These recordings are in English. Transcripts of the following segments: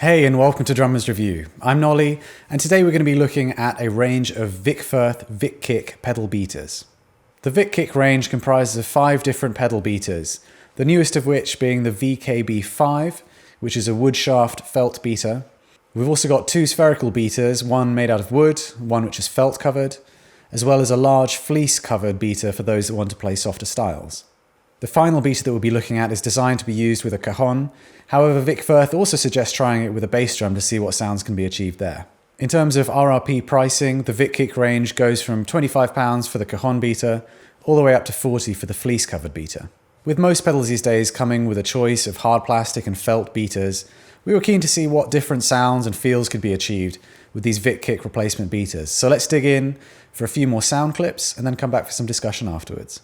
Hey and welcome to Drummers Review. I'm Nolly and today we're going to be looking at a range of Vic Firth VicKick pedal beaters. The Vic Kick range comprises of 5 different pedal beaters, the newest of which being the VKB5, which is a wood shaft felt beater. We've also got 2 spherical beaters, one made out of wood, one which is felt covered, as well as a large fleece covered beater for those that want to play softer styles. The final beater that we'll be looking at is designed to be used with a cajon. However, Vic Firth also suggests trying it with a bass drum to see what sounds can be achieved there. In terms of RRP pricing, the Vic Kick range goes from £25 for the cajon beater all the way up to £40 for the fleece covered beater. With most pedals these days coming with a choice of hard plastic and felt beaters, we were keen to see what different sounds and feels could be achieved with these Vic Kick replacement beaters. So let's dig in for a few more sound clips and then come back for some discussion afterwards.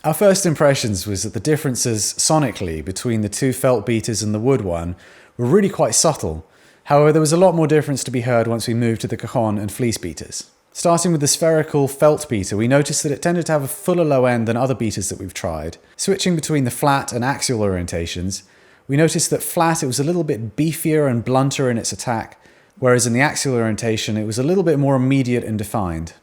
Our first impressions was that the differences sonically between the two felt beaters and the wood one were really quite subtle. However, there was a lot more difference to be heard once we moved to the cajon and fleece beaters. Starting with the spherical felt beater, we noticed that it tended to have a fuller low end than other beaters that we've tried. Switching between the flat and axial orientations, we noticed that flat it was a little bit beefier and blunter in its attack, whereas in the axial orientation it was a little bit more immediate and defined.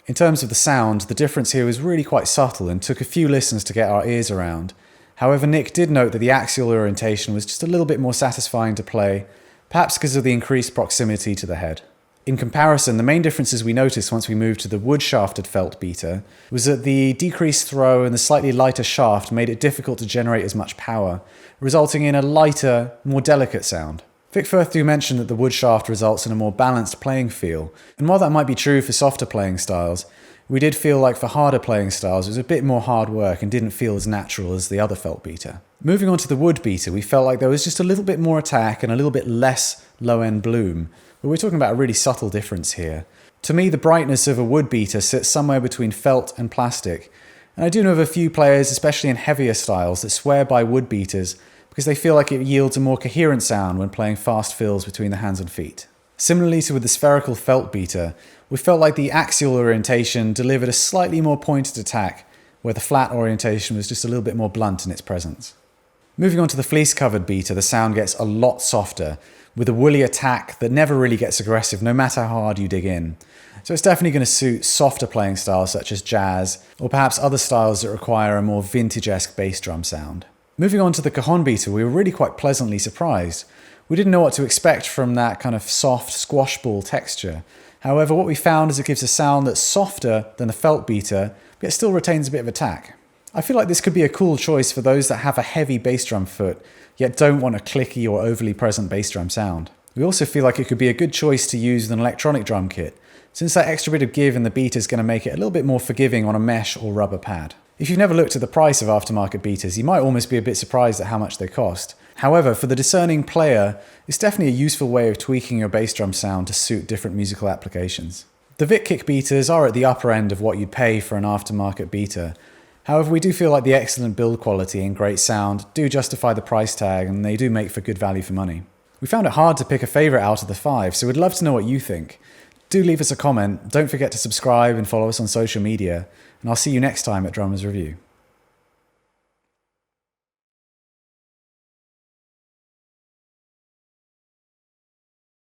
In terms of the sound, the difference here was really quite subtle and took a few listens to get our ears around. However, Nick did note that the axial orientation was just a little bit more satisfying to play, perhaps because of the increased proximity to the head. In comparison, the main differences we noticed once we moved to the wood-shafted felt beater was that the decreased throw and the slightly lighter shaft made it difficult to generate as much power, resulting in a lighter, more delicate sound. Vic Firth do mention that the wood shaft results in a more balanced playing feel, and while that might be true for softer playing styles, we did feel like for harder playing styles it was a bit more hard work and didn't feel as natural as the other felt beater. Moving on to the wood beater, we felt like there was just a little bit more attack and a little bit less low-end bloom. But we're talking about a really subtle difference here. To me, the brightness of a wood beater sits somewhere between felt and plastic, and I do know of a few players, especially in heavier styles, that swear by wood beaters because they feel like it yields a more coherent sound when playing fast fills between the hands and feet. Similarly to with the spherical felt beater, we felt like the axial orientation delivered a slightly more pointed attack, where the flat orientation was just a little bit more blunt in its presence. Moving on to the fleece-covered beater, the sound gets a lot softer, with a woolly attack that never really gets aggressive no matter how hard you dig in. So it's definitely going to suit softer playing styles such as jazz, or perhaps other styles that require a more vintage-esque bass drum sound. Moving on to the cajon beater, we were really quite pleasantly surprised. We didn't know what to expect from that kind of soft squash ball texture. However, what we found is it gives a sound that's softer than the felt beater, but it still retains a bit of attack. I feel like this could be a cool choice for those that have a heavy bass drum foot, yet don't want a clicky or overly present bass drum sound. We also feel like it could be a good choice to use with an electronic drum kit, since that extra bit of give in the beat is going to make it a little bit more forgiving on a mesh or rubber pad. If you've never looked at the price of aftermarket beaters, you might almost be a bit surprised at how much they cost. However, for the discerning player, it's definitely a useful way of tweaking your bass drum sound to suit different musical applications. The Vic Kick beaters are at the upper end of what you'd pay for an aftermarket beater. However, we do feel like the excellent build quality and great sound do justify the price tag, and they do make for good value for money. We found it hard to pick a favourite out of the 5, so we'd love to know what you think. Do leave us a comment, don't forget to subscribe and follow us on social media, and I'll see you next time at Drummers Review.